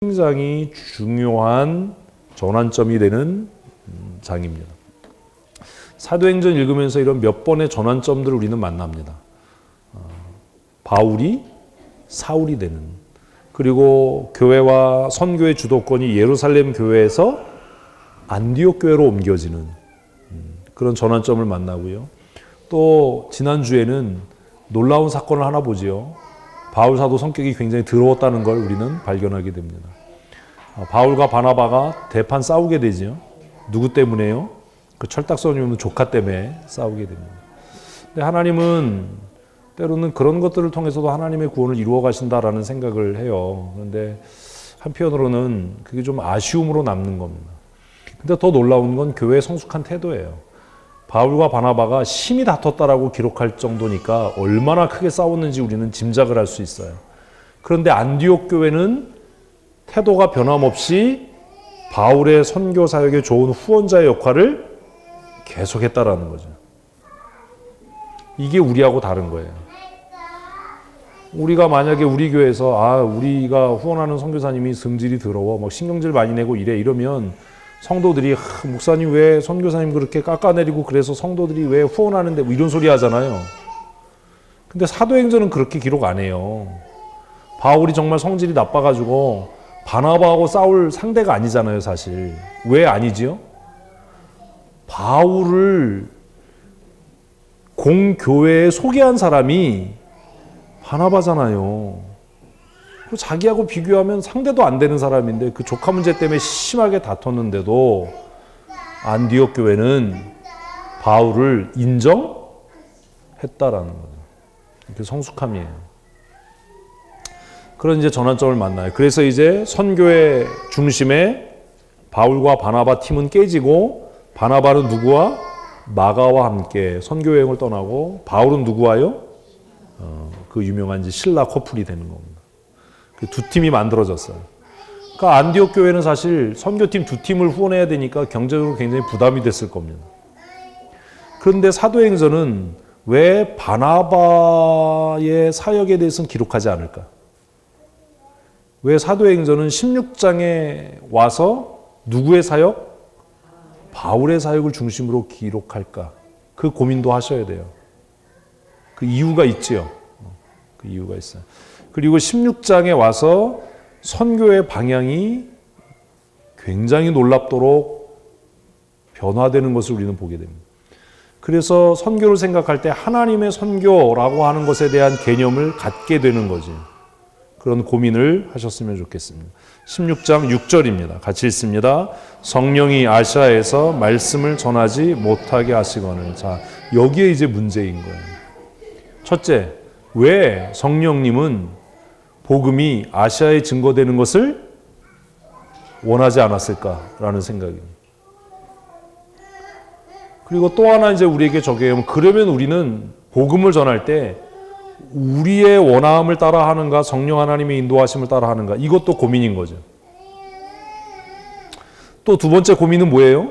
굉장히 중요한 전환점이 되는 장입니다. 사도행전 읽으면서 이런 몇 번의 전환점들을 우리는 만납니다. 바울이 사울이 되는, 그리고 교회와 선교의 주도권이 예루살렘 교회에서 안디옥 교회로 옮겨지는 그런 전환점을 만나고요. 또 지난주에는 놀라운 사건을 하나 보지요. 바울 사도 성격이 굉장히 더러웠다는 걸 우리는 발견하게 됩니다. 바울과 바나바가 대판 싸우게 되죠. 누구 때문에요? 그 철딱서니 없는 조카 때문에 싸우게 됩니다. 근데 하나님은 때로는 그런 것들을 통해서도 하나님의 구원을 이루어 가신다라는 생각을 해요. 그런데 한편으로는 그게 좀 아쉬움으로 남는 겁니다. 근데 더 놀라운 건 교회의 성숙한 태도예요. 바울과 바나바가 심히 다퉜다라고 기록할 정도니까 얼마나 크게 싸웠는지 우리는 짐작을 할 수 있어요. 그런데 안디옥 교회는 태도가 변함없이 바울의 선교 사역에 좋은 후원자의 역할을 계속했다라는 거죠. 이게 우리하고 다른 거예요. 우리가 만약에 우리 교회에서 우리가 후원하는 선교사님이 성질이 더러워, 막 신경질 많이 내고 이러면 성도들이 목사님 왜 선교사님 그렇게 깎아내리고 그래서 성도들이 왜 후원하는데 뭐 이런 소리 하잖아요. 근데 사도행전은 그렇게 기록 안 해요. 바울이 정말 성질이 나빠가지고 바나바하고 싸울 상대가 아니잖아요, 사실. 왜 아니지요? 바울을 공교회에 소개한 사람이 바나바잖아요. 자기하고 비교하면 상대도 안 되는 사람인데 그 조카 문제 때문에 심하게 다퉜는데도 안디옥 교회는 바울을 인정했다라는 거죠. 이게 성숙함이에요. 그런 이제 전환점을 만나요. 그래서 이제 선교의 중심에 바울과 바나바 팀은 깨지고, 바나바는 누구와? 마가와 함께 선교 여행을 떠나고, 바울은 누구와요? 그 유명한 이제 신라 커플이 되는 겁니다. 그 두 팀이 만들어졌어요. 그러니까 안디옥 교회는 사실 선교팀 두 팀을 후원해야 되니까 경제적으로 굉장히 부담이 됐을 겁니다. 그런데 사도행전은 왜 바나바의 사역에 대해서는 기록하지 않을까? 왜 사도행전은 16장에 와서 누구의 사역? 바울의 사역을 중심으로 기록할까? 그 고민도 하셔야 돼요. 그 이유가 있지요. 그 이유가 있어요. 그리고 16장에 와서 선교의 방향이 굉장히 놀랍도록 변화되는 것을 우리는 보게 됩니다. 그래서 선교를 생각할 때 하나님의 선교라고 하는 것에 대한 개념을 갖게 되는 거지. 그런 고민을 하셨으면 좋겠습니다. 16장 6절입니다. 같이 읽습니다. 성령이 아시아에서 말씀을 전하지 못하게 하시거늘. 자, 여기에 이제 문제인 거예요. 첫째, 왜 성령님은 복음이 아시아에 증거되는 것을 원하지 않았을까라는 생각입니다. 그리고 또 하나 이제 우리에게 적용하면, 그러면 우리는 복음을 전할 때 우리의 원함을 따라 하는가, 성령 하나님의 인도하심을 따라 하는가, 이것도 고민인 거죠. 또 두 번째 고민은 뭐예요?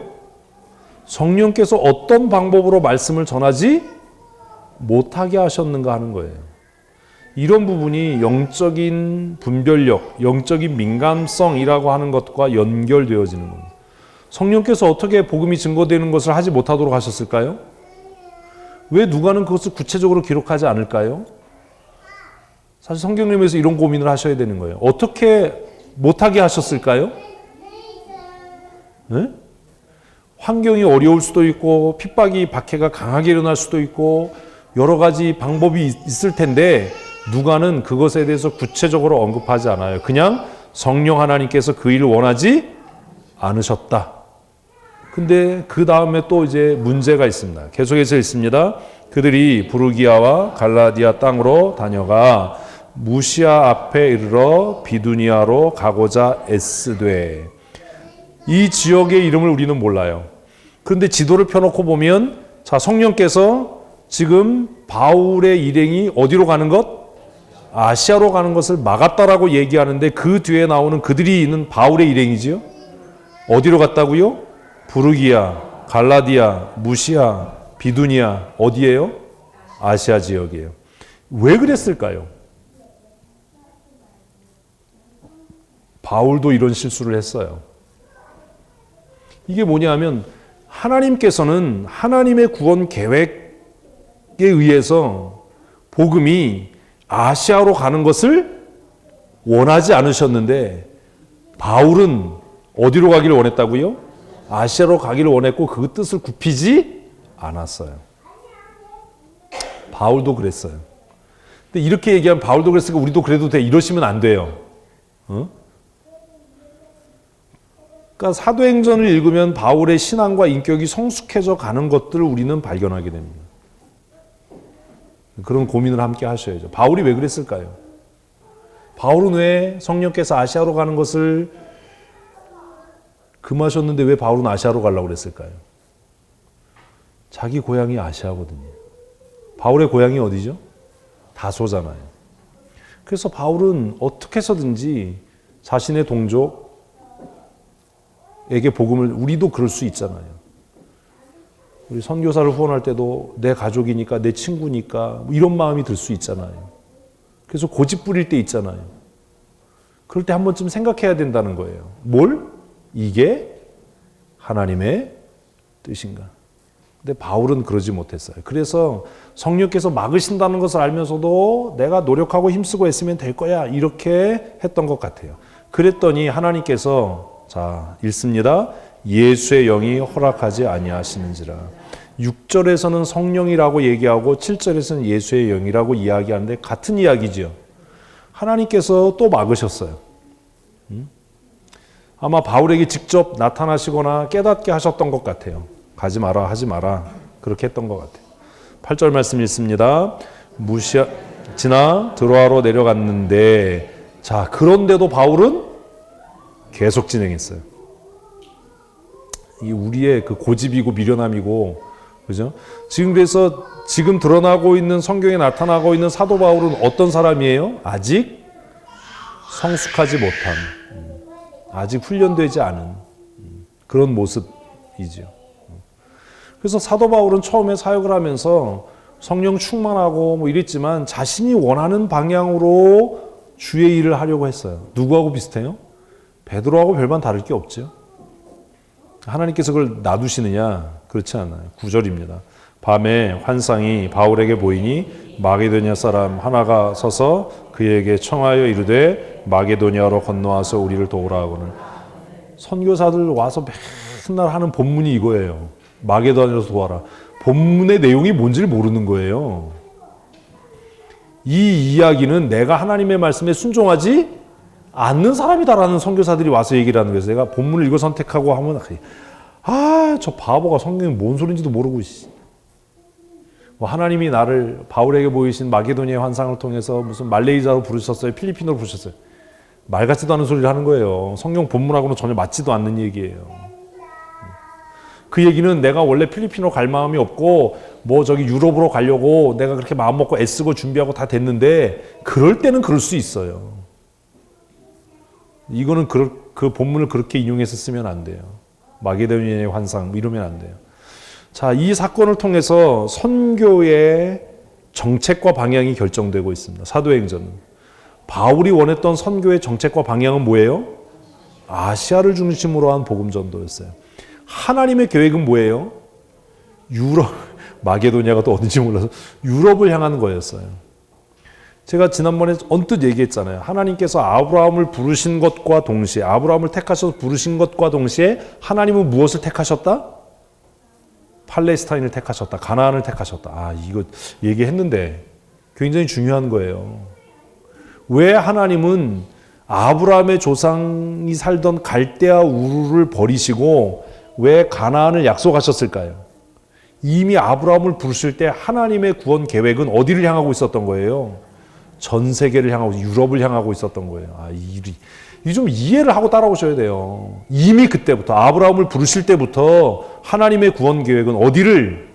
성령께서 어떤 방법으로 말씀을 전하지 못하게 하셨는가 하는 거예요. 이런 부분이 영적인 분별력, 영적인 민감성이라고 하는 것과 연결되어지는 겁니다. 성령께서 어떻게 복음이 증거되는 것을 하지 못하도록 하셨을까요? 왜 누가는 그것을 구체적으로 기록하지 않을까요? 사실 성경님에서 이런 고민을 하셔야 되는 거예요. 어떻게 못하게 하셨을까요? 네? 환경이 어려울 수도 있고, 핍박이, 박해가 강하게 일어날 수도 있고, 여러 가지 방법이 있을 텐데 누가는 그것에 대해서 구체적으로 언급하지 않아요. 그냥 성령 하나님께서 그 일을 원하지 않으셨다. 근데 그 다음에 또 이제 문제가 있습니다. 계속해서 있습니다. 그들이 부르기아와 갈라디아 땅으로 다녀가 무시아 앞에 이르러 비두니아로 가고자 애쓰되. 이 지역의 이름을 우리는 몰라요. 그런데 지도를 펴놓고 보면, 자, 성령께서 지금 바울의 일행이 어디로 가는 것? 아시아로 가는 것을 막았다라고 얘기하는데, 그 뒤에 나오는 그들이 있는 바울의 일행이지요. 어디로 갔다고요? 부르기아, 갈라디아, 무시아, 비두니아, 어디예요? 아시아 지역이에요. 왜 그랬을까요? 바울도 이런 실수를 했어요. 이게 뭐냐면 하나님께서는 하나님의 구원 계획에 의해서 복음이 아시아로 가는 것을 원하지 않으셨는데 바울은 어디로 가기를 원했다고요? 아시아로 가기를 원했고 그 뜻을 굽히지 않았어요. 바울도 그랬어요. 근데 이렇게 얘기하면 바울도 그랬으니까 우리도 그래도 돼 이러시면 안 돼요. 그러니까 사도행전을 읽으면 바울의 신앙과 인격이 성숙해져 가는 것들을 우리는 발견하게 됩니다. 그런 고민을 함께 하셔야죠. 바울이 왜 그랬을까요? 바울은 왜 성령께서 아시아로 가는 것을 금하셨는데 왜 바울은 아시아로 가려고 그랬을까요? 자기 고향이 아시아거든요. 바울의 고향이 어디죠? 다소잖아요. 그래서 바울은 어떻게 해서든지 자신의 동족에게 복음을, 우리도 그럴 수 있잖아요. 우리 선교사를 후원할 때도 내 가족이니까, 내 친구니까 이런 마음이 들 수 있잖아요. 그래서 고집 부릴 때 있잖아요. 그럴 때 한 번쯤 생각해야 된다는 거예요. 뭘? 이게 하나님의 뜻인가? 근데 바울은 그러지 못했어요. 그래서 성령께서 막으신다는 것을 알면서도 내가 노력하고 힘쓰고 했으면 될 거야 이렇게 했던 것 같아요. 그랬더니 하나님께서 자 읽습니다. 예수의 영이 허락하지 아니하시는지라. 6절에서는 성령이라고 얘기하고 7절에서는 예수의 영이라고 이야기하는데 같은 이야기죠. 하나님께서 또 막으셨어요. 아마 바울에게 직접 나타나시거나 깨닫게 하셨던 것 같아요. 가지 마라, 하지 마라. 그렇게 했던 것 같아요. 8절 말씀 읽습니다. 지나 드로아로 내려갔는데 자 그런데도 바울은 계속 진행했어요. 이 우리의 그 고집이고 미련함이고 그죠? 그래서 지금 드러나고 있는 성경에 나타나고 있는 사도 바울은 어떤 사람이에요? 아직 성숙하지 못한, 아직 훈련되지 않은 그런 모습이죠. 그래서 사도 바울은 처음에 사역을 하면서 성령 충만하고 뭐 이랬지만 자신이 원하는 방향으로 주의 일을 하려고 했어요. 누구하고 비슷해요? 베드로하고 별반 다를 게 없죠. 하나님께서 그걸 놔두시느냐? 그렇지 않아요. 9절입니다. 밤에 환상이 바울에게 보이니 마게도냐 사람 하나가 서서 그에게 청하여 이르되 마게도냐로 건너와서 우리를 도우라 하고는 선교사들 와서 맨날 하는 본문이 이거예요. 마게도냐로 도와라. 본문의 내용이 뭔지를 모르는 거예요. 이 이야기는 내가 하나님의 말씀에 순종하지 않는 사람이다라는 선교사들이 와서 얘기를 하는 거예요. 내가 본문을 이거 선택하고 하면 저 바보가 성경이 뭔 소린지도 모르고 하나님이 나를 바울에게 보이신 마게도니아의 환상을 통해서 무슨 말레이자로 부르셨어요? 필리핀어로 부르셨어요? 말 같지도 않은 소리를 하는 거예요. 성경 본문하고는 전혀 맞지도 않는 얘기예요. 그 얘기는 내가 원래 필리핀으로 갈 마음이 없고 뭐 저기 유럽으로 가려고 내가 그렇게 마음 먹고 애쓰고 준비하고 다 됐는데 그럴 때는 그럴 수 있어요. 이거는 그 본문을 그렇게 인용해서 쓰면 안 돼요. 마게도니아의 환상 이러면 안 돼요. 자, 이 사건을 통해서 선교의 정책과 방향이 결정되고 있습니다. 사도행전은. 바울이 원했던 선교의 정책과 방향은 뭐예요? 아시아를 중심으로 한 복음 전도였어요. 하나님의 계획은 뭐예요? 마게도니아가 또 어딘지 몰라서 유럽을 향하는 거였어요. 제가 지난번에 언뜻 얘기했잖아요. 하나님께서 아브라함을 부르신 것과 동시에 아브라함을 택하셔서 부르신 것과 동시에 하나님은 무엇을 택하셨다? 팔레스타인을 택하셨다. 가나안을 택하셨다. 이거 얘기했는데 굉장히 중요한 거예요. 왜 하나님은 아브라함의 조상이 살던 갈대아 우르를 버리시고 왜 가나안을 약속하셨을까요? 이미 아브라함을 부르실 때 하나님의 구원 계획은 어디를 향하고 있었던 거예요? 전 세계를 향하고 유럽을 향하고 있었던 거예요. 이 좀 이해를 하고 따라오셔야 돼요. 이미 그때부터 아브라함을 부르실 때부터 하나님의 구원 계획은 어디를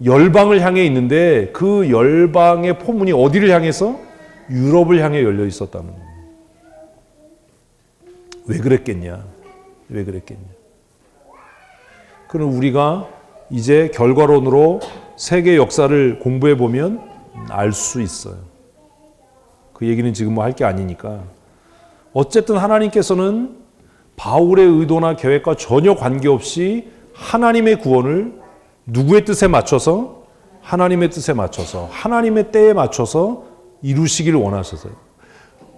열방을 향해 있는데 그 열방의 포문이 어디를 향해서 유럽을 향해 열려 있었다는 거예요. 왜 그랬겠냐? 그럼 우리가 이제 결과론으로 세계 역사를 공부해 보면 알 수 있어요. 그 얘기는 지금 뭐 할 게 아니니까 어쨌든 하나님께서는 바울의 의도나 계획과 전혀 관계없이 하나님의 구원을 누구의 뜻에 맞춰서? 하나님의 뜻에 맞춰서, 하나님의 때에 맞춰서 이루시기를 원하셔서요.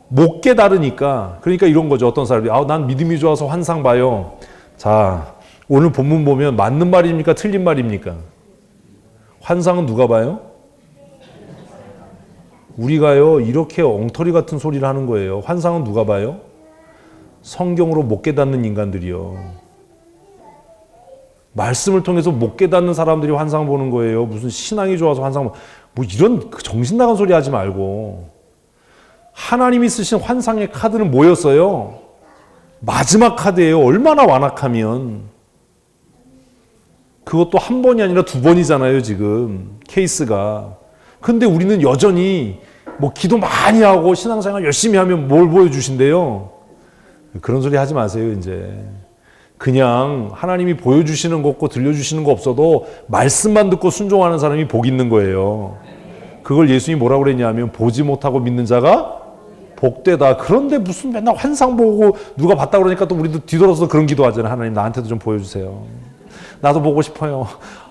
못 깨달으니까, 그러니까 이런 거죠. 어떤 사람이 난 믿음이 좋아서 환상 봐요. 자, 오늘 본문 보면 맞는 말입니까? 틀린 말입니까? 환상은 누가 봐요? 우리가요, 이렇게 엉터리 같은 소리를 하는 거예요. 환상은 누가 봐요? 성경으로 못 깨닫는 인간들이요. 말씀을 통해서 못 깨닫는 사람들이 환상 보는 거예요. 무슨 신앙이 좋아서 환상, 뭐 이런 정신 나간 소리 하지 말고. 하나님이 쓰신 환상의 카드는 뭐였어요? 마지막 카드예요. 얼마나 완악하면. 그것도 한 번이 아니라 두 번이잖아요, 지금. 케이스가. 근데 우리는 여전히 뭐 기도 많이 하고 신앙생활 열심히 하면 뭘 보여주신대요? 그런 소리 하지 마세요, 이제. 그냥 하나님이 보여주시는 거 없고 들려주시는 거 없어도 말씀만 듣고 순종하는 사람이 복 있는 거예요. 그걸 예수님이 뭐라고 그랬냐면 보지 못하고 믿는 자가 복되다. 그런데 무슨 맨날 환상 보고 누가 봤다 그러니까 또 우리도 뒤돌아서 그런 기도 하잖아요. 하나님 나한테도 좀 보여주세요. 나도 보고 싶어요.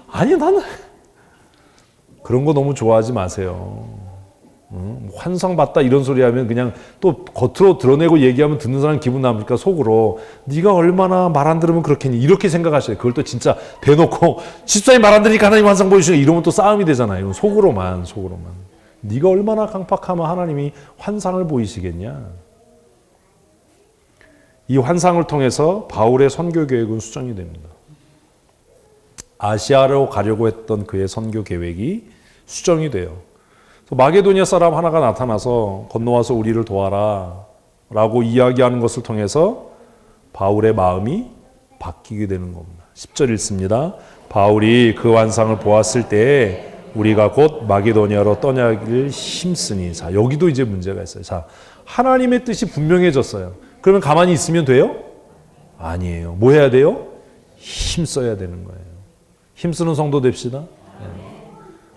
아니 나는 그런 거 너무 좋아하지 마세요. 환상 봤다 이런 소리 하면 그냥 또 겉으로 드러내고 얘기하면 듣는 사람 기분 나쁘니까 속으로 네가 얼마나 말 안 들으면 그렇겠니 이렇게 생각하셔요. 그걸 또 진짜 대놓고 집사님 말 안 들으니까 하나님 환상 보여주시네 이러면 또 싸움이 되잖아요. 속으로만 네가 얼마나 강팍하면 하나님이 환상을 보이시겠냐. 이 환상을 통해서 바울의 선교 계획은 수정이 됩니다. 아시아로 가려고 했던 그의 선교 계획이 수정이 돼요. 마게도니아 사람 하나가 나타나서 건너와서 우리를 도와라 라고 이야기하는 것을 통해서 바울의 마음이 바뀌게 되는 겁니다. 10절 읽습니다. 바울이 그 환상을 보았을 때에 우리가 곧 마게도니아로 떠나기를 힘쓰니. 자, 여기도 이제 문제가 있어요. 자, 하나님의 뜻이 분명해졌어요. 그러면 가만히 있으면 돼요? 아니에요. 뭐 해야 돼요? 힘써야 되는 거예요. 힘쓰는 성도 됩시다.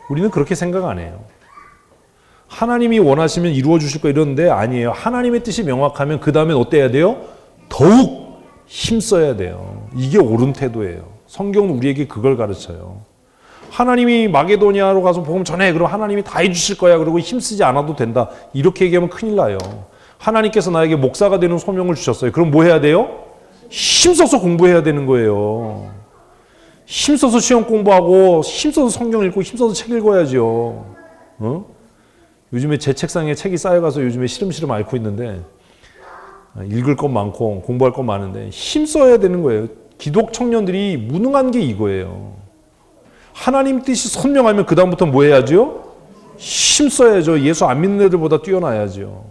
우리는 그렇게 생각 안 해요. 하나님이 원하시면 이루어 주실 거 이러는데 아니에요. 하나님의 뜻이 명확하면 그 다음엔 어때야 돼요? 더욱 힘써야 돼요. 이게 옳은 태도예요. 성경은 우리에게 그걸 가르쳐요. 하나님이 마게도니아로 가서 복음 전해. 그럼 하나님이 다 해주실 거야. 그리고 힘쓰지 않아도 된다. 이렇게 얘기하면 큰일 나요. 하나님께서 나에게 목사가 되는 소명을 주셨어요. 그럼 뭐 해야 돼요? 힘써서 공부해야 되는 거예요. 힘써서 시험 공부하고 힘써서 성경 읽고 힘써서 책 읽어야죠. 요즘에 제 책상에 책이 쌓여가서 요즘에 시름시름 앓고 있는데 읽을 것 많고 공부할 것 많은데 힘써야 되는 거예요. 기독 청년들이 무능한 게 이거예요. 하나님 뜻이 선명하면 그 다음부터 뭐 해야죠? 힘써야죠. 예수 안 믿는 애들보다 뛰어나야죠.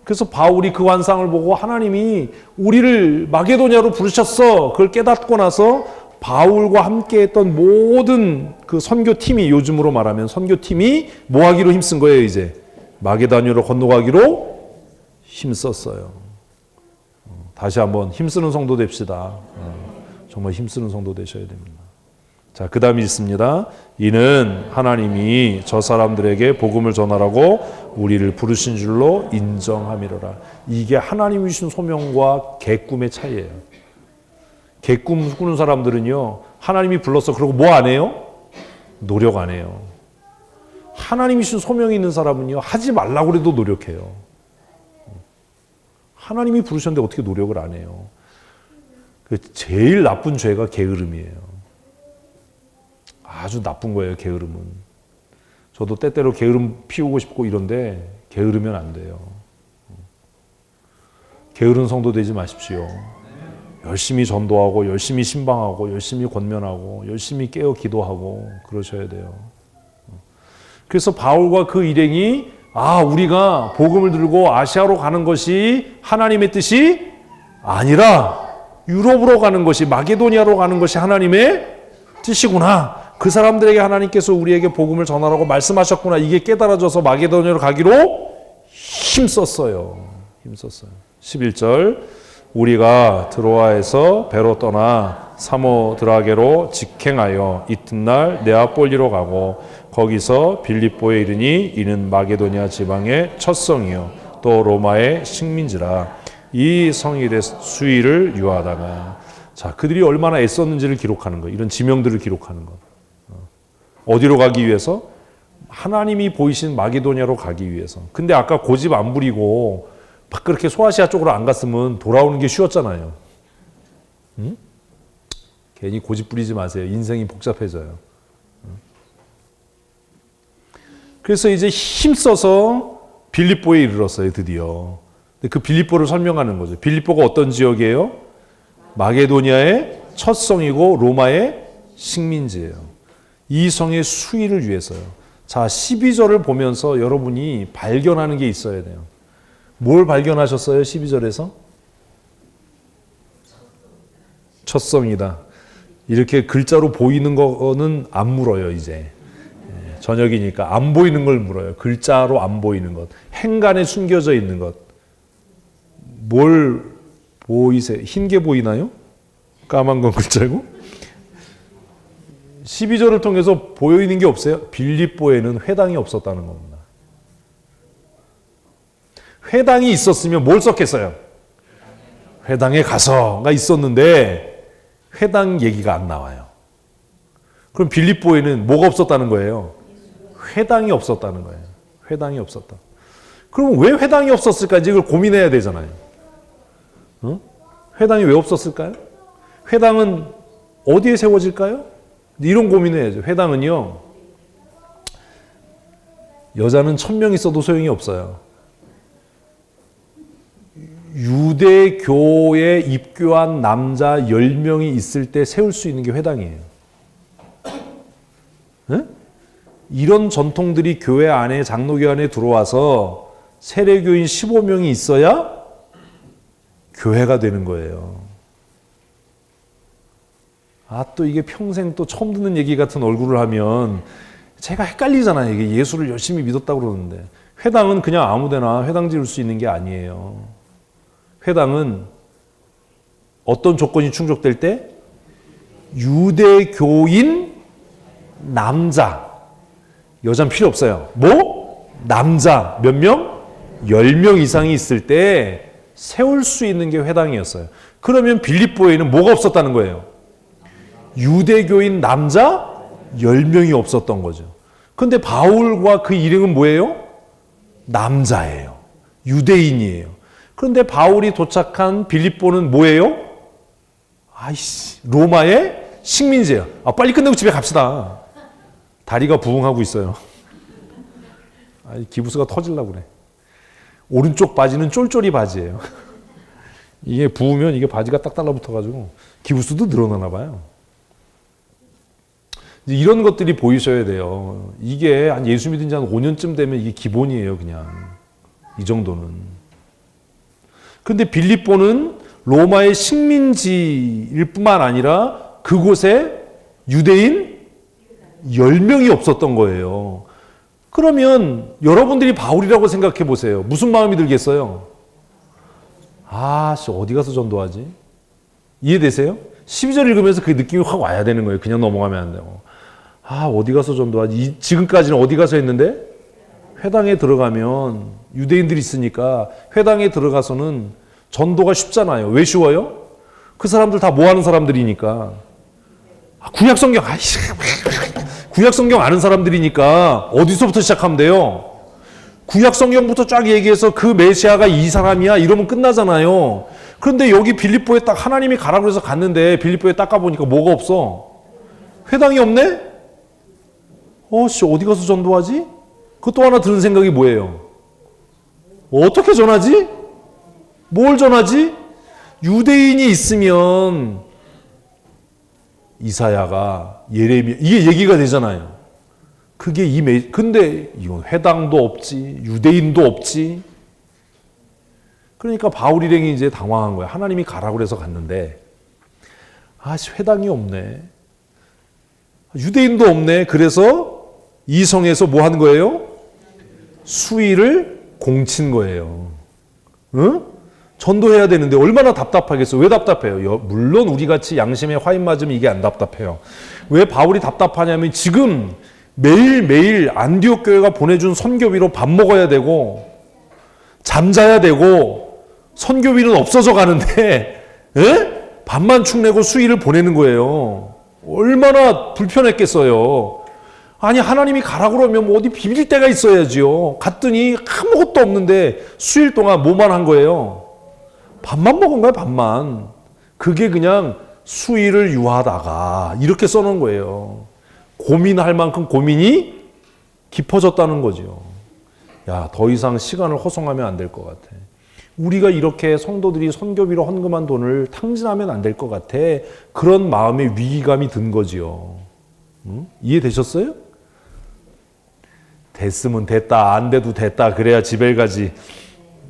그래서 바울이 그 환상을 보고 하나님이 우리를 마게도냐로 부르셨어. 그걸 깨닫고 나서 바울과 함께 했던 모든 그 선교팀이 요즘으로 말하면 선교팀이 뭐 하기로 힘쓴 거예요, 이제. 마게도냐로 건너가기로 힘썼어요. 다시 한번 힘쓰는 성도 됩시다. 정말 힘쓰는 성도 되셔야 됩니다. 자, 그 다음이 있습니다. 이는 하나님이 저 사람들에게 복음을 전하라고 우리를 부르신 줄로 인정함이로라. 이게 하나님이 주신 소명과 개꿈의 차이예요. 개꿈 꾸는 사람들은요, 하나님이 불렀어. 그러고 뭐 안 해요? 노력 안 해요. 하나님이 주신 소명이 있는 사람은요, 하지 말라고 해도 노력해요. 하나님이 부르셨는데 어떻게 노력을 안 해요? 제일 나쁜 죄가 게으름이에요. 아주 나쁜 거예요, 게으름은. 저도 때때로 게으름 피우고 싶고 이런데 게으르면 안 돼요. 게으른 성도 되지 마십시오. 열심히 전도하고 열심히 신방하고 열심히 권면하고 열심히 깨어 기도하고 그러셔야 돼요. 그래서 바울과 그 일행이 우리가 복음을 들고 아시아로 가는 것이 하나님의 뜻이 아니라 유럽으로 가는 것이 마게도니아로 가는 것이 하나님의 뜻이구나. 그 사람들에게 하나님께서 우리에게 복음을 전하라고 말씀하셨구나. 이게 깨달아져서 마게도니아로 가기로 힘썼어요. 11절 우리가 드로아에서 배로 떠나 사모드라게로 직행하여 이튿날 네아폴리로 가고 거기서 빌립보에 이르니 이는 마게도니아 지방의 첫 성이요 또 로마의 식민지라. 이 성일의 수위를 유하다가. 자, 그들이 얼마나 애썼는지를 기록하는 거. 이런 지명들을 기록하는 것. 어디로 가기 위해서? 하나님이 보이신 마게도냐로 가기 위해서. 근데 아까 고집 안 부리고 막 그렇게 소아시아 쪽으로 안 갔으면 돌아오는 게 쉬웠잖아요. 응? 괜히 고집 부리지 마세요. 인생이 복잡해져요. 그래서 이제 힘써서 빌립보에 이르렀어요. 드디어. 근데 그 빌립보를 설명하는 거죠. 빌립보가 어떤 지역이에요? 마게도니아의 첫 성이고 로마의 식민지예요. 이 성의 수위를 위해서요. 자, 12절을 보면서 여러분이 발견하는 게 있어야 돼요. 뭘 발견하셨어요? 12절에서? 첫 성이다. 이렇게 글자로 보이는 거는 안 물어요, 이제. 저녁이니까 안 보이는 걸 물어요. 글자로 안 보이는 것. 행간에 숨겨져 있는 것. 뭘 보이세요? 흰 게 보이나요? 까만 건 글자고? 12절을 통해서 보이는 게 없어요? 빌립보에는 회당이 없었다는 겁니다. 회당이 있었으면 뭘 썼겠어요? 회당에 가서가 있었는데 회당 얘기가 안 나와요. 그럼 빌립보에는 뭐가 없었다는 거예요? 회당이 없었다는 거예요. 회당이 없었다. 그럼 왜 회당이 없었을까? 이걸 고민해야 되잖아요. 회당이 왜 없었을까요? 회당은 어디에 세워질까요? 이런 고민해야죠. 회당은요, 여자는 1000명 있어도 소용이 없어요. 유대교에 입교한 남자 10명이 있을 때 세울 수 있는 게 회당이에요. 네? 이런 전통들이 교회 안에, 장로교 안에 들어와서 세례교인 15명이 있어야 교회가 되는 거예요. 아, 또 이게 평생 또 처음 듣는 얘기 같은 얼굴을 하면 제가 헷갈리잖아요. 이게 예수를 열심히 믿었다고 그러는데. 회당은 그냥 아무데나 회당 지을 수 있는 게 아니에요. 회당은 어떤 조건이 충족될 때? 유대교인 남자. 여자는 필요 없어요. 뭐? 남자 몇 명? 10명 이상이 있을 때 세울 수 있는 게 회당이었어요. 그러면 빌립보에는 뭐가 없었다는 거예요? 유대교인 남자 10명이 없었던 거죠. 근데 바울과 그 일행은 뭐예요? 남자예요. 유대인이에요. 그런데 바울이 도착한 빌립보는 뭐예요? 아이씨, 로마의 식민지예요. 아, 빨리 끝내고 집에 갑시다. 다리가 부응하고 있어요. 아, 기부스가 터지려고 그래. 오른쪽 바지는 쫄쫄이 바지예요. 이게 부으면 이게 바지가 딱 달라붙어가지고 기부스도 늘어나나 봐요. 이런 것들이 보이셔야 돼요. 이게 한 예수 믿은 지 한 5년쯤 되면 이게 기본이에요, 그냥. 이 정도는. 근데 빌립보는 로마의 식민지일 뿐만 아니라 그곳에 유대인 10명이 없었던 거예요. 그러면 여러분들이 바울이라고 생각해 보세요. 무슨 마음이 들겠어요? 아, 어디 가서 전도하지? 이해되세요? 12절 읽으면서 그 느낌이 확 와야 되는 거예요. 그냥 넘어가면 안 되고. 아, 어디 가서 전도하지? 지금까지는 어디 가서 했는데? 회당에 들어가면 유대인들이 있으니까 회당에 들어가서는 전도가 쉽잖아요. 왜 쉬워요? 그 사람들 다 뭐 하는 사람들이니까. 구약성경, 구약성경 아는 사람들이니까 어디서부터 시작하면 돼요? 구약성경부터 쫙 얘기해서 그 메시아가 이 사람이야 이러면 끝나잖아요. 그런데 여기 빌립보에 딱 하나님이 가라고 해서 갔는데 빌립보에 딱 가보니까 뭐가 없어? 회당이 없네? 어디 가서 전도하지? 그 또 하나 드는 생각이 뭐예요? 어떻게 전하지? 뭘 전하지? 유대인이 있으면 이사야가 예레미야 이게 얘기가 되잖아요. 그게 근데 이건 회당도 없지, 유대인도 없지. 그러니까 바울 일행이 이제 당황한 거예요. 하나님이 가라고 해서 갔는데 회당이 없네. 유대인도 없네. 그래서 이 성에서 뭐 하는 거예요? 수위를 공친 거예요. 응? 전도해야 되는데 얼마나 답답하겠어요. 왜 답답해요? 물론 우리같이 양심에 화인 맞으면 이게 안 답답해요. 왜 바울이 답답하냐면 지금 매일매일 안디옥 교회가 보내준 선교비로 밥 먹어야 되고 잠자야 되고 선교비는 없어져 가는데 밥만 축내고 수일을 보내는 거예요. 얼마나 불편했겠어요. 아니 하나님이 가라고 그러면 뭐 어디 비빌 데가 있어야지요. 갔더니 아무것도 없는데 수일 동안 뭐만 한 거예요? 밥만 먹은 거예요. 밥만. 그게 그냥 수일을 유하다가 이렇게 써놓은 거예요. 고민할 만큼 고민이 깊어졌다는 거죠. 야, 더 이상 시간을 허송하면 안 될 것 같아. 우리가 이렇게 성도들이 선교비로 헌금한 돈을 탕진하면 안 될 것 같아. 그런 마음의 위기감이 든 거지요. 이해되셨어요? 됐으면 됐다, 안 돼도 됐다, 그래야 집에 가지.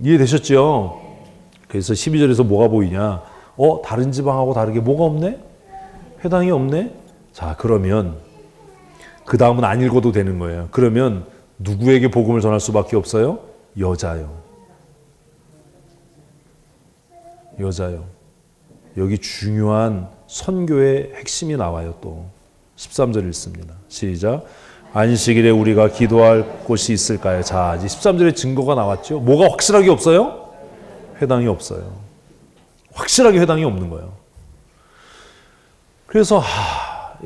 이해되셨죠? 그래서 12절에서 뭐가 보이냐? 다른 지방하고 다르게 뭐가 없네? 회당이 없네? 자, 그러면 그 다음은 안 읽어도 되는 거예요. 그러면 누구에게 복음을 전할 수밖에 없어요? 여자요. 여자요. 여기 중요한 선교의 핵심이 나와요. 또 13절 읽습니다. 시작. 안식일에 우리가 기도할 곳이 있을까요? 자, 이제 13절에 증거가 나왔죠. 뭐가 확실하게 없어요? 회당이 없어요. 확실하게 회당이 없는 거예요. 그래서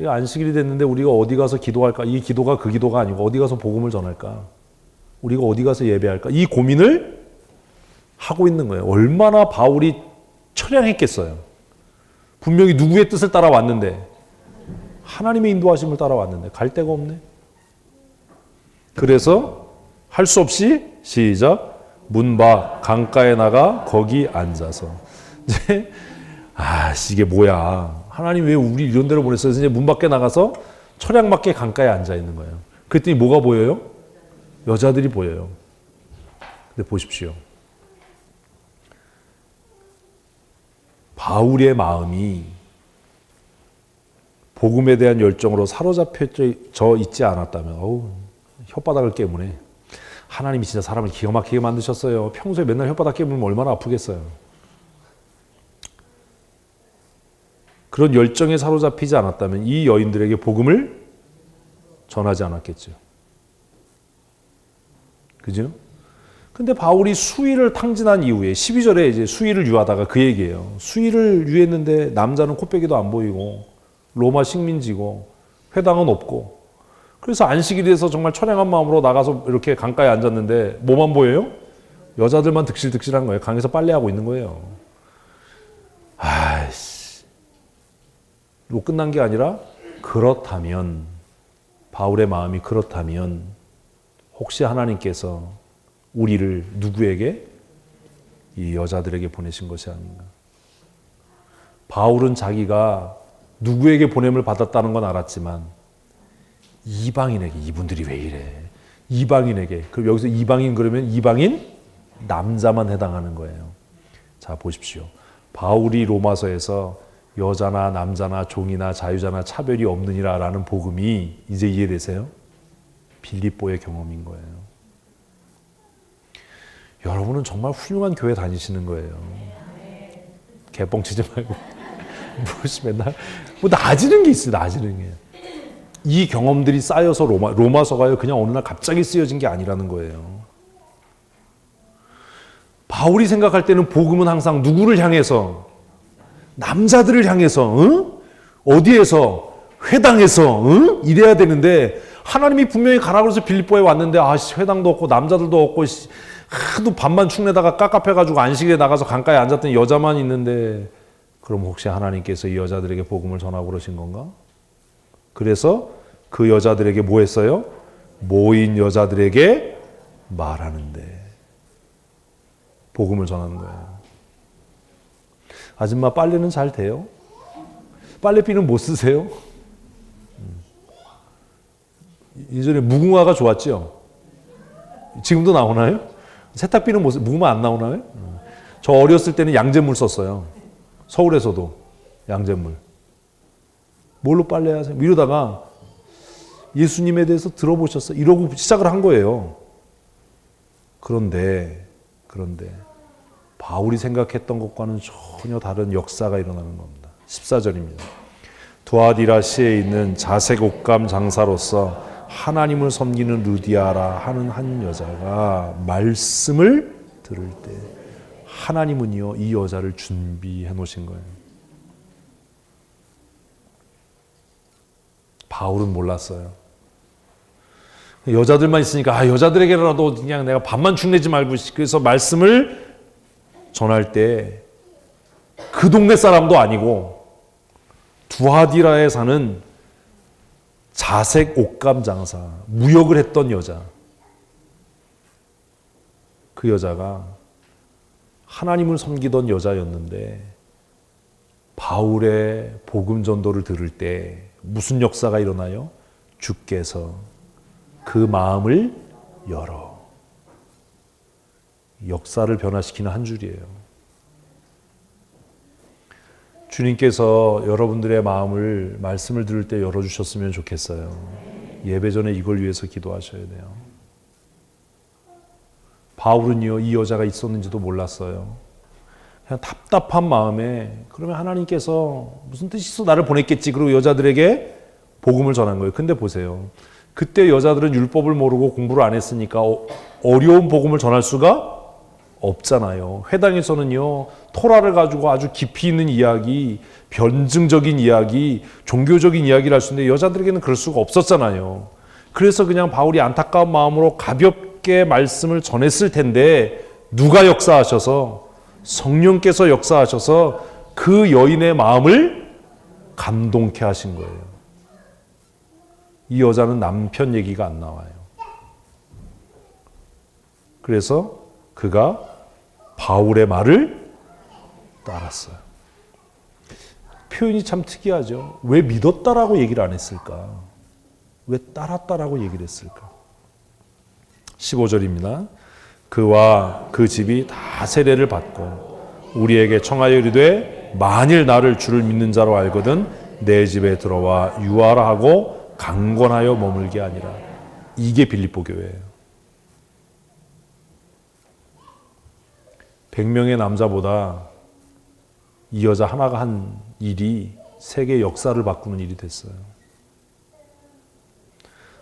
안식일이 됐는데 우리가 어디 가서 기도할까? 이 기도가 그 기도가 아니고 어디 가서 복음을 전할까? 우리가 어디 가서 예배할까? 이 고민을 하고 있는 거예요. 얼마나 바울이 처량했겠어요. 분명히 누구의 뜻을 따라왔는데 하나님의 인도하심을 따라왔는데 갈 데가 없네. 그래서 할 수 없이 시작. 문 밖 강가에 나가 거기 앉아서 이제 이게 뭐야. 하나님 왜 우리 이런 데로 보냈어요? 이제 문 밖에 나가서 철양맞게 강가에 앉아 있는 거예요. 그랬더니 뭐가 보여요? 여자들이 보여요. 근데 보십시오. 바울의 마음이 복음에 대한 열정으로 사로잡혀져 있지 않았다면 혓바닥을 깨무네. 하나님이 진짜 사람을 기가 막히게 만드셨어요. 평소에 맨날 혓바닥 깨물면 얼마나 아프겠어요. 그런 열정에 사로잡히지 않았다면 이 여인들에게 복음을 전하지 않았겠죠. 그죠? 근데 바울이 수의를 탕진한 이후에 12절에 이제 수의를 유하다가 그 얘기예요. 수의를 유했는데 남자는 코빼기도 안 보이고 로마 식민지고 회당은 없고 그래서 안식일에서 정말 처량한 마음으로 나가서 이렇게 강가에 앉았는데 뭐만 보여요? 여자들만 득실득실한 거예요. 강에서 빨래하고 있는 거예요. 로 끝난 게 아니라 그렇다면 바울의 마음이 그렇다면 혹시 하나님께서 우리를 누구에게? 이 여자들에게 보내신 것이 아닌가. 바울은 자기가 누구에게 보냄을 받았다는 건 알았지만 이방인에게 이분들이 왜 이래? 이방인에게. 그럼 여기서 이방인 그러면 이방인 남자만 해당하는 거예요. 자 보십시오. 바울이 로마서에서 여자나 남자나 종이나 자유자나 차별이 없느니라라는 복음이 이제 이해되세요? 빌립보의 경험인 거예요. 여러분은 정말 훌륭한 교회 다니시는 거예요. 개뻥치지 말고 무엇이 맨날 뭐 나아지는 게 있어요. 나아지는 게. 이 경험들이 쌓여서 로마서가요 그냥 어느 날 갑자기 쓰여진 게 아니라는 거예요. 바울이 생각할 때는 복음은 항상 누구를 향해서? 남자들을 향해서, 어디에서? 회당에서, 이래야 되는데 하나님이 분명히 가라고 해서 빌립보에 왔는데 회당도 없고 남자들도 없고 하도 밥만 축내다가 깝깝해가지고 안식일에 나가서 강가에 앉았더니 여자만 있는데 그럼 혹시 하나님께서 이 여자들에게 복음을 전하고 그러신 건가? 그래서 그 여자들에게 뭐 했어요? 모인 여자들에게 말하는데 복음을 전하는 거예요. 아줌마 빨래는 잘 돼요? 빨래비는 못 쓰세요? 예전에 무궁화가 좋았죠? 지금도 나오나요? 세탁비는 못 쓰세요? 무궁화 안 나오나요? 저 어렸을 때는 양잿물 썼어요. 서울에서도 양잿물. 뭘로 빨래하세요? 이러다가 예수님에 대해서 들어보셨어요? 이러고 시작을 한 거예요. 그런데 바울이 생각했던 것과는 전혀 다른 역사가 일어나는 겁니다. 14절입니다. 두아디라시에 있는 자색 옷감 장사로서 하나님을 섬기는 루디아라 하는 한 여자가 말씀을 들을 때 하나님은요 이 여자를 준비해 놓으신 거예요. 바울은 몰랐어요. 여자들만 있으니까 여자들에게라도 그냥 내가 밥만 축내지 말고, 그래서 말씀을 전할 때 그 동네 사람도 아니고 두하디라에 사는 자색 옷감 장사, 무역을 했던 여자, 그 여자가 하나님을 섬기던 여자였는데 바울의 복음 전도를 들을 때 무슨 역사가 일어나요? 주께서 그 마음을 열어 역사를 변화시키는 한 줄이에요. 주님께서 여러분들의 마음을 말씀을 들을 때 열어주셨으면 좋겠어요. 예배 전에 이걸 위해서 기도하셔야 돼요. 바울은요 이 여자가 있었는지도 몰랐어요. 그냥 답답한 마음에 그러면 하나님께서 무슨 뜻이 있어 나를 보냈겠지, 그리고 여자들에게 복음을 전한 거예요. 근데 보세요, 그때 여자들은 율법을 모르고 공부를 안 했으니까 어려운 복음을 전할 수가 없잖아요. 회당에서는요 토라를 가지고 아주 깊이 있는 이야기, 변증적인 이야기, 종교적인 이야기를 할 수 있는데 여자들에게는 그럴 수가 없었잖아요. 그래서 그냥 바울이 안타까운 마음으로 가볍게 말씀을 전했을 텐데 누가 역사하셔서, 성령께서 역사하셔서 그 여인의 마음을 감동케 하신 거예요. 이 여자는 남편 얘기가 안 나와요. 그래서 그가 바울의 말을 따랐어요. 표현이 참 특이하죠. 왜 믿었다라고 얘기를 안 했을까? 왜 따랐다라고 얘기를 했을까? 15절입니다. 그와 그 집이 다 세례를 받고 우리에게 청하여 이르되 만일 나를 주를 믿는 자로 알거든 내 집에 들어와 유하라 하고 강권하여 머물게 아니라. 이게 빌립보 교회예요. 100명의 남자보다 이 여자 하나가 한 일이 세계 역사를 바꾸는 일이 됐어요.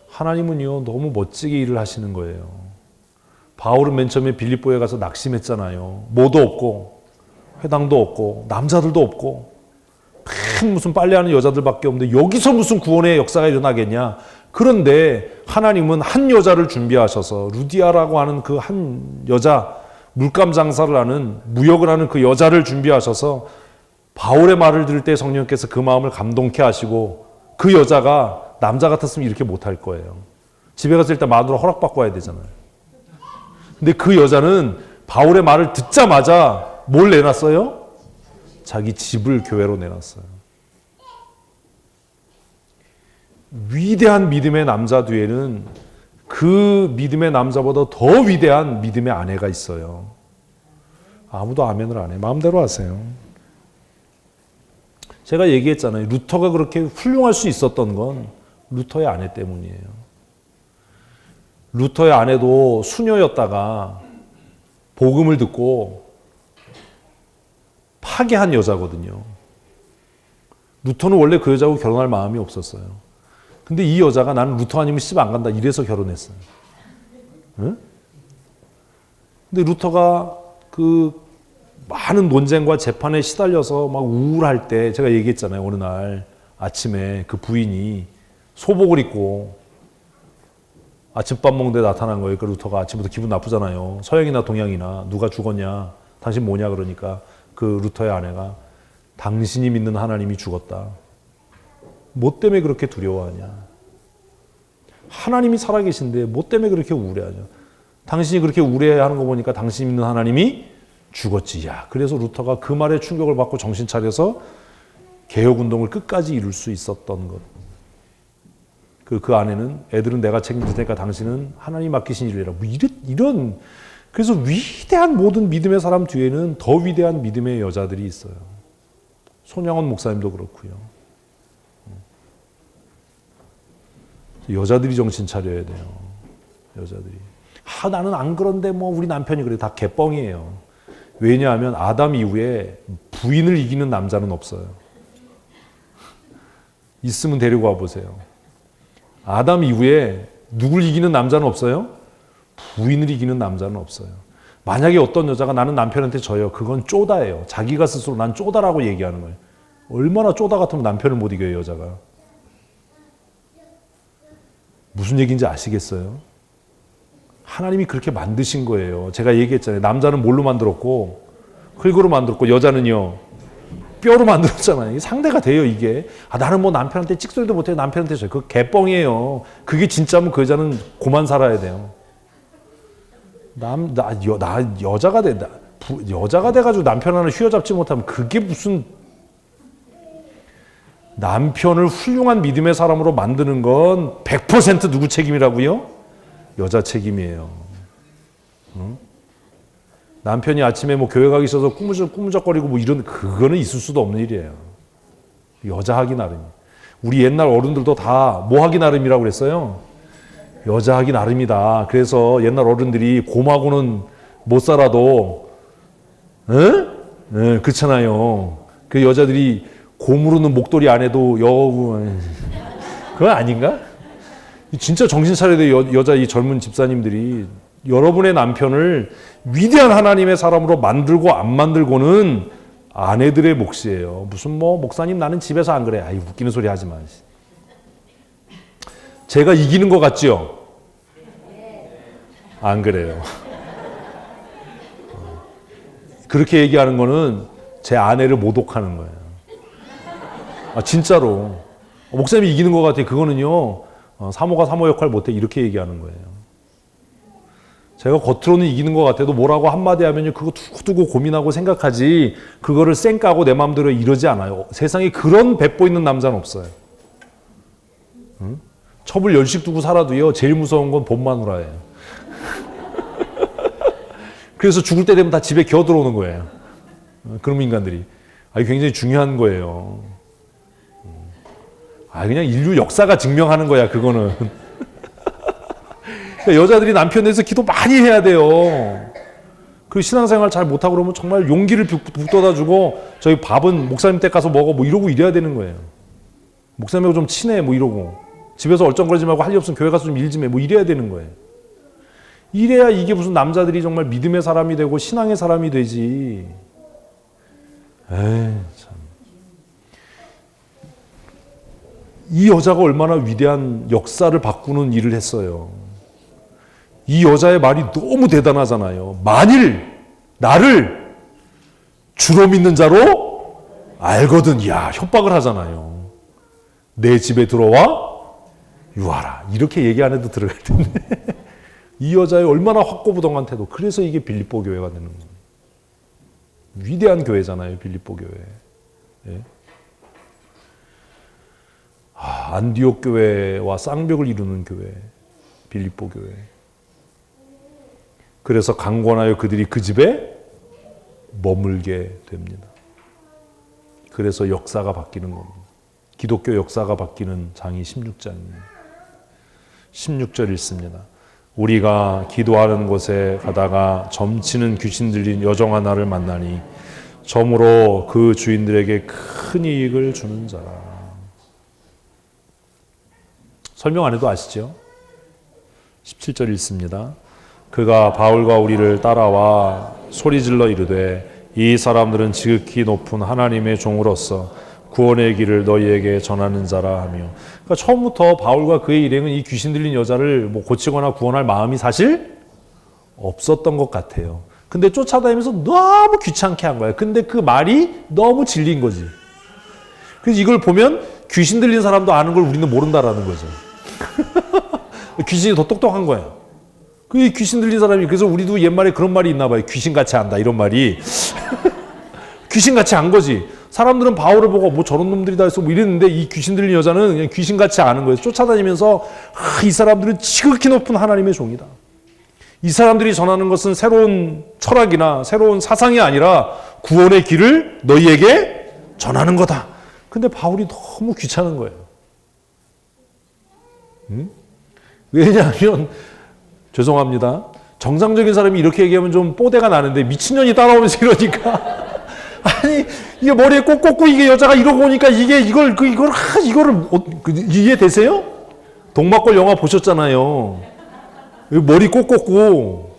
하나님은요 너무 멋지게 일을 하시는 거예요. 바울은 맨 처음에 빌립보에 가서 낙심했잖아요. 뭐도 없고 회당도 없고 남자들도 없고 무슨 빨래하는 여자들밖에 없는데 여기서 무슨 구원의 역사가 일어나겠냐. 그런데 하나님은 한 여자를 준비하셔서 루디아라고 하는 그 한 여자, 물감 장사를 하는, 무역을 하는 그 여자를 준비하셔서 바울의 말을 들을 때 성령께서 그 마음을 감동케 하시고, 그 여자가 남자 같았으면 이렇게 못할 거예요. 집에 가서 일단 마누라 허락받고 와야 되잖아요. 근데 그 여자는 바울의 말을 듣자마자 뭘 내놨어요? 자기 집을 교회로 내놨어요. 위대한 믿음의 남자 뒤에는 그 믿음의 남자보다 더 위대한 믿음의 아내가 있어요. 아무도 아멘을 안 해. 마음대로 하세요. 제가 얘기했잖아요. 루터가 그렇게 훌륭할 수 있었던 건 루터의 아내 때문이에요. 루터의 아내도 수녀였다가 복음을 듣고 파괴한 여자거든요. 루터는 원래 그 여자하고 결혼할 마음이 없었어요. 근데 이 여자가 나는 루터 아니면 시집 안 간다 이래서 결혼했어요. 응? 근데 루터가 그 많은 논쟁과 재판에 시달려서 막 우울할 때 제가 얘기했잖아요. 어느 날 아침에 그 부인이 소복을 입고 아침밥 먹는데 나타난 거예요. 그 루터가 아침부터 기분 나쁘잖아요. 서양이나 동양이나 누가 죽었냐, 당신 뭐냐 그러니까 그 루터의 아내가 당신이 믿는 하나님이 죽었다. 뭐 때문에 그렇게 두려워하냐? 하나님이 살아계신데 뭐 때문에 그렇게 우울해하냐? 당신이 그렇게 우울해하는 거 보니까 당신이 믿는 하나님이 죽었지. 야, 그래서 루터가 그 말에 충격을 받고 정신 차려서 개혁운동을 끝까지 이룰 수 있었던 것. 그 아내는 애들은 내가 책임질 테니까 당신은 하나님 맡기신 일을 해라. 뭐 이런. 그래서 위대한 모든 믿음의 사람 뒤에는 더 위대한 믿음의 여자들이 있어요. 손양원 목사님도 그렇고요. 여자들이 정신 차려야 돼요. 여자들이. 나는 안 그런데 뭐 우리 남편이 그래. 다 개뻥이에요. 왜냐하면 아담 이후에 부인을 이기는 남자는 없어요. 있으면 데리고 와보세요. 아담 이후에 누굴 이기는 남자는 없어요? 부인을 이기는 남자는 없어요. 만약에 어떤 여자가 나는 남편한테 져요. 그건 쪼다예요. 자기가 스스로 난 쪼다라고 얘기하는 거예요. 얼마나 쪼다 같으면 남편을 못 이겨요, 여자가. 무슨 얘기인지 아시겠어요? 하나님이 그렇게 만드신 거예요. 제가 얘기했잖아요. 남자는 뭘로 만들었고 흙으로 만들었고 여자는요 뼈로 만들었잖아요. 상대가 돼요, 이게. 나는 뭐 남편한테 찍소리도 못해요. 남편한테 져요. 그거 개뻥이에요. 그게 진짜면 그 여자는 고만 살아야 돼요. 여자가 돼가지고 남편 하나 휘어잡지 못하면 그게 무슨. 남편을 훌륭한 믿음의 사람으로 만드는 건 100% 누구 책임이라고요? 여자 책임이에요. 응? 남편이 아침에 뭐 교회 가기 있어서 꾸무적거리고 뭐 이런, 그거는 있을 수도 없는 일이에요. 여자 하기 나름. 우리 옛날 어른들도 다 뭐 하기 나름이라고 그랬어요? 여자 하기 나름이다. 그래서 옛날 어른들이 곰하고는 못 살아도, 그렇잖아요. 그 여자들이 곰으로는 목도리 안 해도 그건 아닌가? 진짜 정신 차려야 돼요. 여자 이 젊은 집사님들이. 여러분의 남편을 위대한 하나님의 사람으로 만들고 안 만들고는 아내들의 몫이에요. 무슨 뭐 목사님 나는 집에서 안 그래. 아이 웃기는 소리 하지 마. 제가 이기는 것 같지요? 안 그래요. 그렇게 얘기하는 거는 제 아내를 모독하는 거예요. 진짜로. 목사님이 이기는 것 같아. 그거는요. 사모가 사모 역할 못해. 이렇게 얘기하는 거예요. 제가 겉으로는 이기는 것 같아도 뭐라고 한마디 하면요. 그거 두고 고민하고 생각하지. 그거를 쌩까고 내 마음대로 이러지 않아요. 세상에 그런 배포 있는 남자는 없어요. 응? 첩을 열씩 두고 살아도요. 제일 무서운 건 본 마누라예요. 그래서 죽을 때 되면 다 집에 기어 들어오는 거예요. 그런 인간들이. 굉장히 중요한 거예요. 그냥 인류 역사가 증명하는 거야, 그거는. 그러니까 여자들이 남편에 대해서 기도 많이 해야 돼요. 그리고 신앙생활 잘 못하고 그러면 정말 용기를 북돋아주고 저희 밥은 목사님 댁 가서 먹어 뭐 이러고 이래야 되는 거예요. 목사님하고 좀 친해 뭐 이러고 집에서 얼쩡거리지 말고 할 일 없으면 교회 가서 좀 일 좀 해 뭐 이래야 되는 거예요. 이래야 이게 무슨 남자들이 정말 믿음의 사람이 되고 신앙의 사람이 되지. 참. 이 여자가 얼마나 위대한 역사를 바꾸는 일을 했어요. 이 여자의 말이 너무 대단하잖아요. 만일 나를 주로 믿는 자로 알거든. 협박을 하잖아요. 내 집에 들어와 유하라. 이렇게 얘기 안 해도 들어갈 텐데. 이 여자의 얼마나 확고부동한 태도. 그래서 이게 빌립보 교회가 되는 거예요. 위대한 교회잖아요, 빌립보 교회. 예? 안디옥 교회와 쌍벽을 이루는 교회, 빌립보 교회. 그래서 강권하여 그들이 그 집에 머물게 됩니다. 그래서 역사가 바뀌는 겁니다. 기독교 역사가 바뀌는 장이 16장입니다. 16절 읽습니다. 우리가 기도하는 곳에 가다가 점치는 귀신 들린 여종 하나를 만나니 점으로 그 주인들에게 큰 이익을 주는 자라. 설명 안 해도 아시죠? 17절 읽습니다. 그가 바울과 우리를 따라와 소리질러 이르되 이 사람들은 지극히 높은 하나님의 종으로서 구원의 길을 너희에게 전하는 자라 하며. 그러니까 처음부터 바울과 그의 일행은 이 귀신 들린 여자를 뭐 고치거나 구원할 마음이 사실 없었던 것 같아요. 근데 쫓아다니면서 너무 귀찮게 한 거야. 근데 그 말이 너무 진리인 거지. 그래서 이걸 보면 귀신 들린 사람도 아는 걸 우리는 모른다라는 거죠. 귀신이 더 똑똑한 거예요. 그 귀신 들린 사람이. 그래서 우리도 옛말에 그런 말이 있나 봐요. 귀신같이 안다 이런 말이. 귀신같이 안 거지. 사람들은 바울을 보고 뭐 저런 놈들이 다 있어 뭐 이랬는데 이 귀신 들린 여자는 그냥 귀신같이 아는 거예요. 쫓아다니면서 이 사람들은 지극히 높은 하나님의 종이다. 이 사람들이 전하는 것은 새로운 철학이나 새로운 사상이 아니라 구원의 길을 너희에게 전하는 거다. 근데 바울이 너무 귀찮은 거예요. 왜냐하면 죄송합니다. 정상적인 사람이 이렇게 얘기하면 좀 뽀대가 나는데 미친년이 따라오면서 이러니까 아니 이게 머리에 꼭 꽂고 이게 여자가 이러고 오니까 이거를 이해되세요? 동막골 영화 보셨잖아요. 머리 꼭 꽂고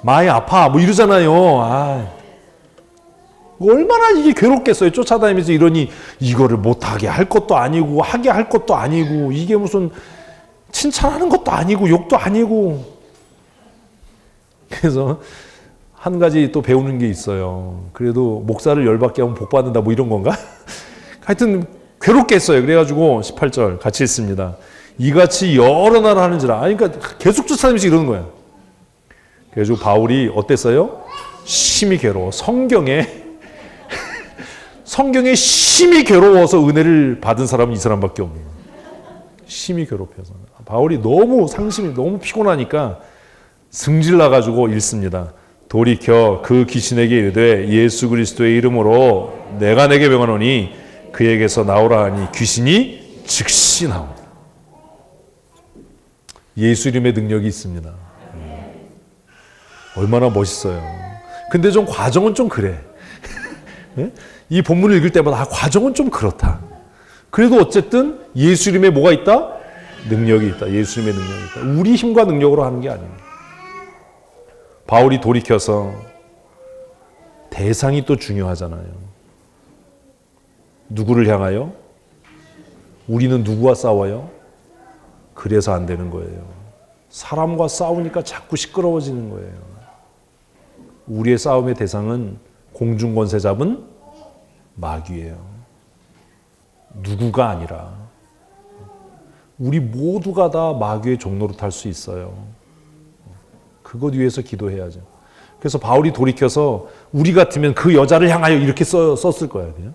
많이 아파 뭐 이러잖아요. 얼마나 이게 괴롭겠어요. 쫓아다니면서 이러니 이거를 못하게 할 것도 아니고 하게 할 것도 아니고 이게 무슨 칭찬하는 것도 아니고 욕도 아니고. 그래서 한 가지 또 배우는 게 있어요. 그래도 목사를 열받게 하면 복 받는다 뭐 이런 건가? 하여튼 괴롭게 했어요. 그래가지고 18절 같이 읽습니다. 이같이 여러 나라 하는지라. 그러니까 계속 쫓아다니면서 이러는 거야. 그래가지고 바울이 어땠어요? 심히 괴로워. 성경에 심히 괴로워서 은혜를 받은 사람은 이 사람밖에 없는 거예요. 심히 괴롭혀서. 바울이 너무 상심이 너무 피곤하니까 승질나가지고 읽습니다. 돌이켜 그 귀신에게 이르되 예수 그리스도의 이름으로 내가 내게 명하노니 그에게서 나오라 하니 귀신이 즉시 나옵니다. 예수 이름의 능력이 있습니다. 얼마나 멋있어요. 근데 좀 과정은 좀 그래. 이 본문을 읽을 때마다 과정은 좀 그렇다. 그래도 어쨌든 예수 이름에 뭐가 있다? 능력이 있다. 예수 이름의 능력이 있다. 우리 힘과 능력으로 하는 게 아닙니다. 바울이 돌이켜서 대상이 또 중요하잖아요. 누구를 향하여? 우리는 누구와 싸워요? 그래서 안 되는 거예요. 사람과 싸우니까 자꾸 시끄러워지는 거예요. 우리의 싸움의 대상은 공중권세 잡은 마귀예요. 누구가 아니라 우리 모두가 다 마귀의 종로로 탈 수 있어요. 그것 위해서 기도해야죠. 그래서 바울이 돌이켜서 우리 같으면 그 여자를 향하여 이렇게 썼을 거예요. 그냥.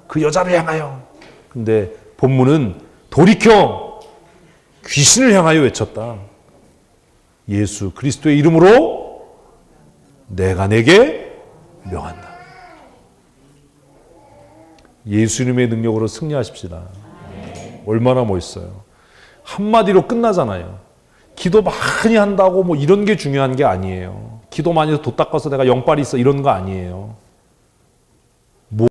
그 여자를 향하여. 근데 본문은 돌이켜 귀신을 향하여 외쳤다. 예수 그리스도의 이름으로 내가 내게 명한다. 예수 이름의 능력으로 승리하십시다. 얼마나 멋있어요. 한마디로 끝나잖아요. 기도 많이 한다고 뭐 이런 게 중요한 게 아니에요. 기도 많이 해서 도 닦아서 내가 영빨이 있어 이런 거 아니에요.